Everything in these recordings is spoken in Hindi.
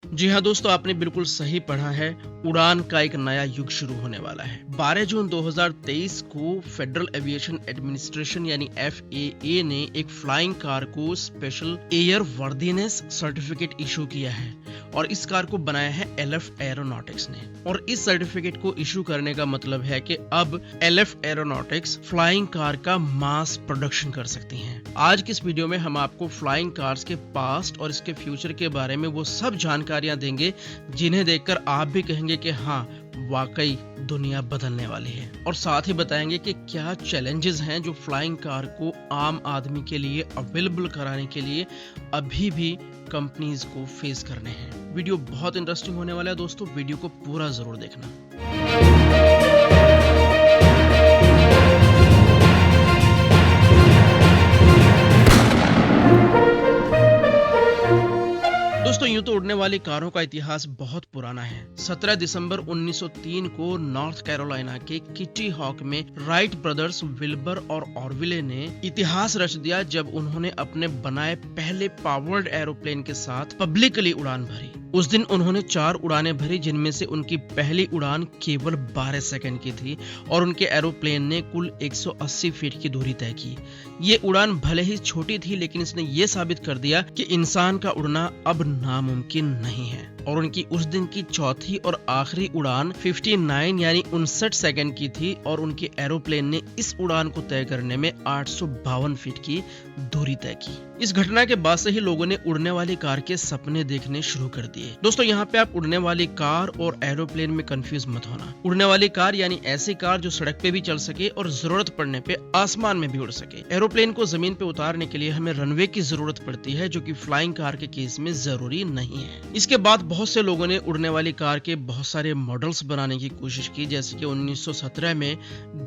जी हाँ दोस्तों, आपने बिल्कुल सही पढ़ा है। उड़ान का एक नया युग शुरू होने वाला है। 12 जून 2023 को फेडरल एविएशन एडमिनिस्ट्रेशन यानी FAA ने एक फ्लाइंग कार को special air worthiness certificate issue किया है और इस कार को बनाया है LF एरोनॉटिक्स ने। और इस सर्टिफिकेट को इशू करने का मतलब है कि अब LF एरोनॉटिक्स फ्लाइंग कार का मास प्रोडक्शन कर सकती हैं। आज की इस वीडियो में हम आपको फ्लाइंग कार्स के पास्ट और इसके फ्यूचर के बारे में वो सब जानकारियां देंगे जिन्हें देखकर आप भी कहेंगे कि हाँ, वाकई दुनिया बदलने वाली है। और साथ ही बताएंगे कि क्या चैलेंजेस हैं जो फ्लाइंग कार को आम आदमी के लिए अवेलेबल कराने के लिए अभी भी कंपनीज को फेस करने हैं। वीडियो बहुत इंटरेस्टिंग होने वाला है दोस्तों, वीडियो को पूरा जरूर देखना। दोस्तों, यूं तो उड़ने वाली कारों का इतिहास बहुत पुराना है। 17 दिसंबर 1903 को नॉर्थ कैरोलिना के किटी हॉक में राइट ब्रदर्स विल्बर और ऑरविले ने इतिहास रच दिया जब उन्होंने अपने बनाए पहले पावर्ड एरोप्लेन के साथ पब्लिकली उड़ान भरी। उस दिन उन्होंने 4 उड़ानें भरी, जिनमें से उनकी पहली उड़ान केवल 12 सेकंड की थी और उनके एरोप्लेन ने कुल 180 फीट की दूरी तय की। ये उड़ान भले ही छोटी थी, लेकिन इसने ये साबित कर दिया कि इंसान का उड़ना अब नामुमकिन नहीं है। और उनकी उस दिन की चौथी और आखिरी उड़ान 59 यानी 59 सेकंड की थी और उनके एरोप्लेन ने इस उड़ान को तय करने में 852 फीट की दूरी तय की। इस घटना के बाद से ही लोगों ने उड़ने वाली कार के सपने देखने शुरू कर दिए। दोस्तों, यहाँ पे आप उड़ने वाली कार और एरोप्लेन में कंफ्यूज मत होना। उड़ने वाली कार यानी ऐसी कार जो सड़क पे भी चल सके और जरूरत पड़ने पे आसमान में भी उड़ सके। एरोप्लेन को जमीन पे उतारने के लिए हमें रनवे की जरूरत पड़ती है, जो कि फ्लाइंग कार के केस में जरूरी नहीं है। इसके बाद बहुत से लोगों ने उड़ने वाली कार के बहुत सारे मॉडल्स बनाने की कोशिश की, जैसे कि 1917 में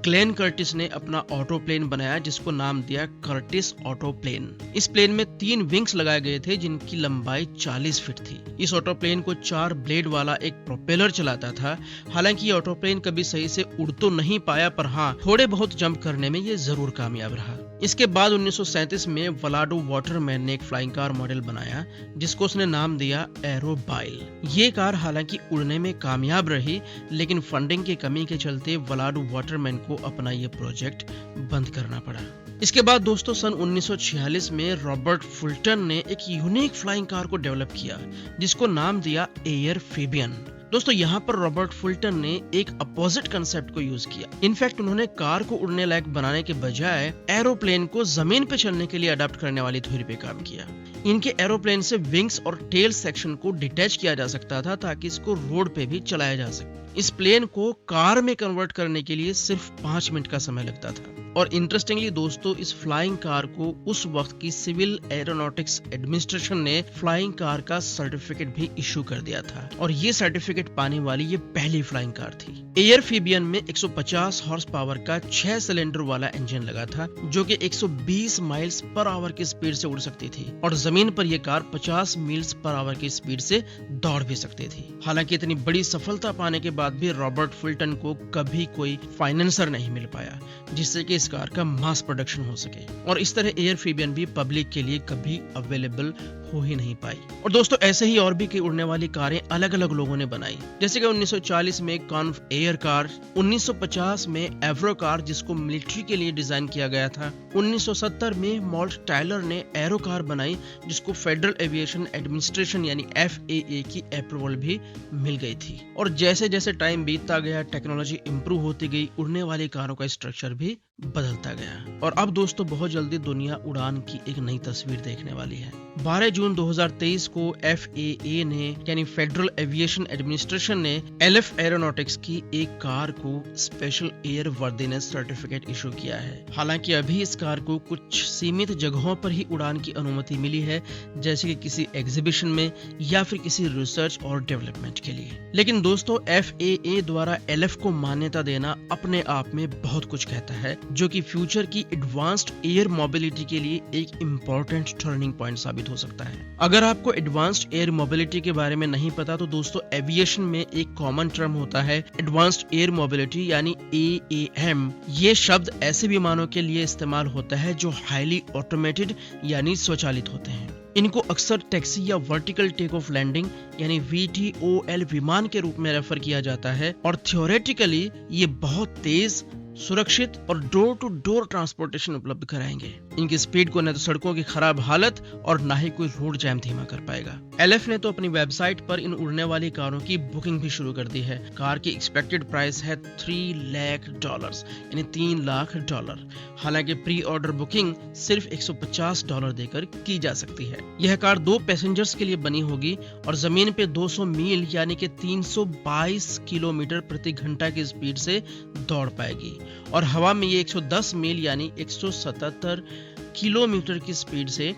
ग्लेन कर्टिस ने अपना ऑटो प्लेन बनाया, जिसको नाम दिया कर्टिस ऑटो प्लेन। इस प्लेन में 3 विंग्स लगाए गए थे जिनकी लंबाई 40 फीट थी। इस ऑटो प्लेन को 4 ब्लेड वाला एक प्रोपेलर चलाता था। हालांकि ये ऑटो प्लेन कभी सही से उड़ तो नहीं पाया, पर हाँ, थोड़े बहुत जंप करने में ये जरूर कामयाब रहा। इसके बाद 1937 में वलाडो वाटरमैन ने एक फ्लाइंग कार मॉडल बनाया, जिसको उसने नाम दिया एरोबाइल। ये कार हालांकि उड़ने में कामयाब रही, लेकिन फंडिंग की कमी के चलते वलाडो वाटरमैन को अपना ये प्रोजेक्ट बंद करना पड़ा। इसके बाद दोस्तों, सन 1946 में रॉबर्ट फुल्टन ने एक यूनिक फ्लाइंग कार को डेवलप किया, जिसको नाम दिया एयरफीबियन। दोस्तों, यहाँ पर रॉबर्ट फुल्टन ने एक अपोजिट कंसेप्ट को यूज किया। इनफैक्ट उन्होंने कार को उड़ने लायक बनाने के बजाय एरोप्लेन को जमीन पे चलने के लिए अडॉप्ट करने वाली थ्योरी पे काम किया। इनके एरोप्लेन से विंग्स और टेल सेक्शन को डिटैच किया जा सकता था ताकि इसको रोड पे भी चलाया जा सके। इस प्लेन को कार में कन्वर्ट करने के लिए सिर्फ 5 मिनट का समय लगता था। और इंटरेस्टिंगली दोस्तों, इस फ्लाइंग कार को उस वक्त की सिविल एरोनॉटिक्स एडमिनिस्ट्रेशन ने फ्लाइंग कार का सर्टिफिकेट भी इशू कर दिया था और ये सर्टिफिकेट पाने वाली ये पहली फ्लाइंग कार थी। एयरफीबियन में 150 हॉर्स पावर का 6 सिलेंडर वाला इंजन लगा था, जो कि 120 माइल्स पर आवर की स्पीड से उड़ सकती थी और जमीन पर यह कार 50 मील्स पर आवर की स्पीड से दौड़ भी सकती थी। हालांकि इतनी बड़ी सफलता पाने के बाद भी रॉबर्ट फुल्टन को कभी कोई फाइनेंसर नहीं मिल पाया जिससे कि इस कार का मास प्रोडक्शन हो सके, और इस तरह एयरफीबियन भी पब्लिक के लिए कभी अवेलेबल हो ही नहीं पाई। और दोस्तों, ऐसे ही और भी कई उड़ने वाली कारें अलग अलग लोगों ने बनाई, जैसे कि 1940 में कॉन्व एयर कार, 1950 में एवरो कार जिसको मिलिट्री के लिए डिजाइन किया गया था, 1970 में मॉल्ट टायलर ने एरो कार बनाई जिसको फेडरल एविएशन एडमिनिस्ट्रेशन यानी FAA की अप्रूवल भी मिल गई थी। और जैसे जैसे टाइम बीतता गया, टेक्नोलॉजी इंप्रूव होती गई, उड़ने वाली कारों का स्ट्रक्चर भी बदलता गया। और अब दोस्तों, बहुत जल्दी दुनिया उड़ान की एक नई तस्वीर देखने वाली है। 12 जून 2023 को FAA ने यानी फेडरल एविएशन एडमिनिस्ट्रेशन ने LF एरोनॉटिक्स की एक कार को special air worthiness certificate issue किया है। हालांकि अभी इस कार को कुछ सीमित जगहों पर ही उड़ान की अनुमति मिली है, जैसे कि किसी एग्जीबिशन में या फिर किसी रिसर्च और डेवलपमेंट के लिए। लेकिन दोस्तों, FAA द्वारा LF को मान्यता देना अपने आप में बहुत कुछ कहता है, जो कि फ्यूचर की एडवांस्ड एयर मोबिलिटी के लिए एक इम्पोर्टेंट टर्निंग पॉइंट साबित हो सकता है। अगर आपको एडवांस्ड एयर मोबिलिटी के बारे में नहीं पता तो दोस्तों, एविएशन में एक कॉमन टर्म होता है एडवांस्ड एयर मोबिलिटी यानी AAM। ये शब्द ऐसे विमानों के लिए इस्तेमाल होता है जो हाईली ऑटोमेटेड यानी स्वचालित होते हैं। इनको अक्सर टैक्सी या वर्टिकल टेक ऑफ लैंडिंग यानी VTOL विमान के रूप में रेफर किया जाता है और थियोरेटिकली ये बहुत तेज, सुरक्षित और डोर टू डोर ट्रांसपोर्टेशन उपलब्ध कराएंगे। इनकी स्पीड को न तो सड़कों की खराब हालत और ना ही कोई रोड जैम धीमा कर पाएगा। LF ने तो अपनी वेबसाइट पर इन उड़ने वाली कारों की बुकिंग भी शुरू कर दी है। कार की एक्सपेक्टेड प्राइस है $3 लाख यानी $3 लाख। हालांकि प्री ऑर्डर बुकिंग सिर्फ $150 देकर की जा सकती है। यह कार 2 पैसेंजर्स के लिए बनी होगी और जमीन पे 200 मील यानी कि 322 किलोमीटर प्रति घंटा की स्पीड से दौड़ पाएगी और हवा में ये 110 मील यानी 177 किलोमीटर की स्पीड से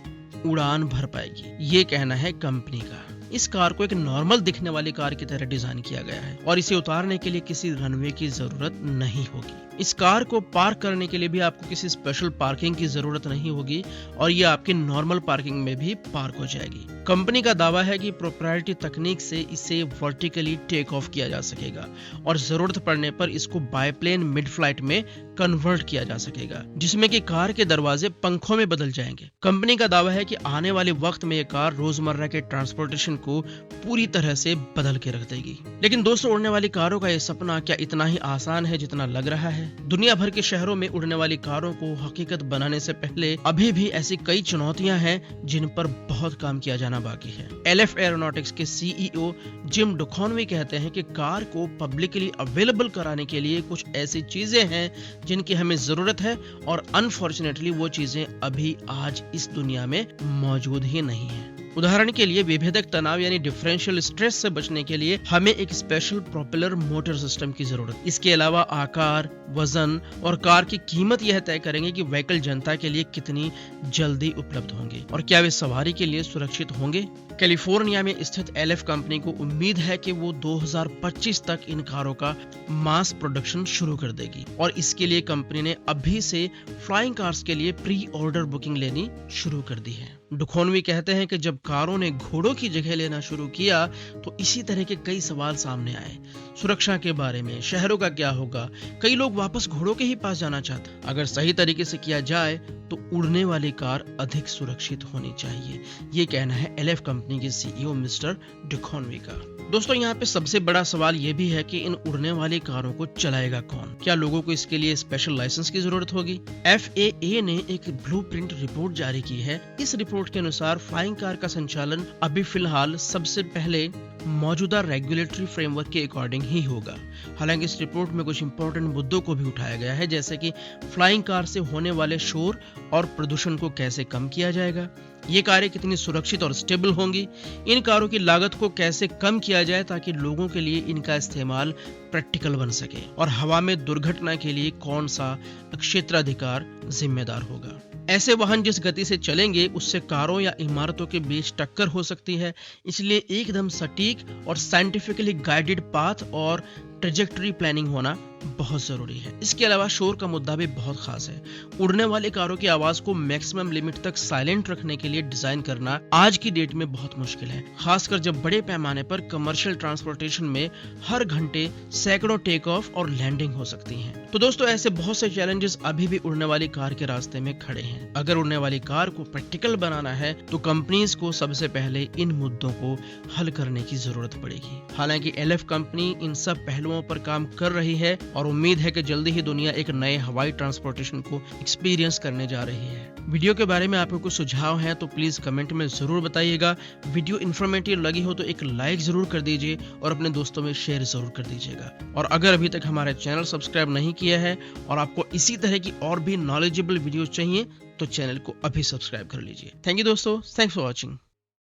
उड़ान भर पाएगी। ये कहना है कंपनी का। इस कार को एक नॉर्मल दिखने वाली कार की तरह डिजाइन किया गया है और इसे उतारने के लिए किसी रनवे की जरूरत नहीं होगी। इस कार को पार्क करने के लिए भी आपको किसी स्पेशल पार्किंग की जरूरत नहीं होगी और ये आपके नॉर्मल पार्किंग में भी पार्क हो जाएगी। कंपनी का दावा है कि प्रोप्राइटरी तकनीक से इसे वर्टिकली टेक ऑफ किया जा सकेगा और जरूरत पड़ने पर इसको बायप्लेन मिड फ्लाइट में कन्वर्ट किया जा सकेगा, जिसमें कि कार के दरवाजे पंखों में बदल जाएंगे। कंपनी का दावा है कि आने वाले वक्त में ये कार रोजमर्रा के ट्रांसपोर्टेशन को पूरी तरह से बदल के रख देगी। लेकिन दोस्तों, उड़ने वाली कारों का ये सपना क्या इतना ही आसान है जितना लग रहा है? दुनिया भर के शहरों में उड़ने वाली कारों को हकीकत बनाने से पहले अभी भी ऐसी कई चुनौतियां हैं जिन पर बहुत काम किया जाना बाकी है। LF एरोनॉटिक्स के CEO जिम डुखोनवी कहते हैं कि कार को पब्लिकली अवेलेबल कराने के लिए कुछ ऐसी चीजें हैं जिनकी हमें जरूरत है और अनफॉर्चुनेटली वो चीजें अभी आज इस दुनिया में मौजूद ही नहीं है। उदाहरण के लिए विभेदक तनाव यानी डिफरेंशियल स्ट्रेस से बचने के लिए हमें एक स्पेशल प्रोपेलर मोटर सिस्टम की जरूरत। इसके अलावा आकार, वजन और कार की कीमत यह तय करेंगे कि व्हीकल जनता के लिए कितनी जल्दी उपलब्ध होंगे और क्या वे सवारी के लिए सुरक्षित होंगे। कैलिफोर्निया में स्थित LF कंपनी को उम्मीद है कि वो 2025 तक इन कारों का मास प्रोडक्शन शुरू कर देगी और इसके लिए कंपनी ने अभी से फ्लाइंग कार्स के लिए प्री ऑर्डर बुकिंग लेनी शुरू कर दी है। डुखोनवी कहते हैं कि जब कारों ने घोड़ों की जगह लेना शुरू किया तो इसी तरह के कई सवाल सामने आए। सुरक्षा के बारे में, शहरों का क्या होगा, कई लोग वापस घोड़ों के ही पास जाना चाहते। अगर सही तरीके से किया जाए तो उड़ने वाली कार अधिक सुरक्षित होनी चाहिए, ये कहना है LF कंपनी के CEO मिस्टर डुखोनवी का। दोस्तों, यहाँ पे सबसे बड़ा सवाल ये भी है कि इन उड़ने वाली कारों को चलाएगा कौन? क्या लोगों को इसके लिए स्पेशल लाइसेंस की जरूरत होगी? FAA ने एक ब्लूप्रिंट रिपोर्ट जारी की है। इस रिपोर्ट के अनुसार फ्लाइंग कार का संचालन अभी फिलहाल सबसे पहले मौजूदा रेगुलेटरी फ्रेमवर्क के अकॉर्डिंग ही होगा। हालांकि इस रिपोर्ट में कुछ इंपॉर्टेंट मुद्दों को भी उठाया गया है, जैसे कि फ्लाइंग कार से होने वाले शोर और प्रदूषण को कैसे कम किया जाएगा, ये कारें कितनी सुरक्षित और स्टेबल होंगी, इन कारों की लागत को कैसे कम किया जाए ताकि लोगों के लिए इनका इस्तेमाल प्रैक्टिकल बन सके, और हवा में दुर्घटना के लिए कौन सा क्षेत्राधिकार जिम्मेदार होगा। ऐसे वाहन जिस गति से चलेंगे उससे कारों या इमारतों के बीच टक्कर हो सकती है, इसलिए एकदम सटीक और साइंटिफिकली गाइडेड पाथ और ट्रेजेक्टरी प्लानिंग होना बहुत जरूरी है। इसके अलावा शोर का मुद्दा भी बहुत खास है। उड़ने वाली कारों की आवाज को मैक्सिमम लिमिट तक साइलेंट रखने के लिए डिजाइन करना आज की डेट में बहुत मुश्किल है, खासकर जब बड़े पैमाने पर कमर्शियल ट्रांसपोर्टेशन में हर घंटे सैकड़ों टेक ऑफ और लैंडिंग हो सकती हैं। तो दोस्तों, ऐसे बहुत से चैलेंजेस अभी भी उड़ने वाली कार के रास्ते में खड़े हैं। अगर उड़ने वाली कार को प्रैक्टिकल बनाना है तो कंपनीज को सबसे पहले इन मुद्दों को हल करने की जरूरत पड़ेगी। हालांकि LF कंपनी इन सब पहलुओं पर काम कर रही है और उम्मीद है कि जल्दी ही दुनिया एक नए हवाई ट्रांसपोर्टेशन को एक्सपीरियंस करने जा रही है। वीडियो के बारे में आपको कुछ सुझाव हैं तो प्लीज कमेंट में जरूर बताइएगा। वीडियो इन्फॉर्मेटिव लगी हो तो एक लाइक जरूर कर दीजिए और अपने दोस्तों में शेयर जरूर कर दीजिएगा। और अगर अभी तक हमारे चैनल सब्सक्राइब नहीं किया है और आपको इसी तरह की और भी नॉलेजेबल वीडियो चाहिए तो चैनल को अभी सब्सक्राइब कर लीजिए। थैंक यू दोस्तों, थैंक्स फॉर वॉचिंग।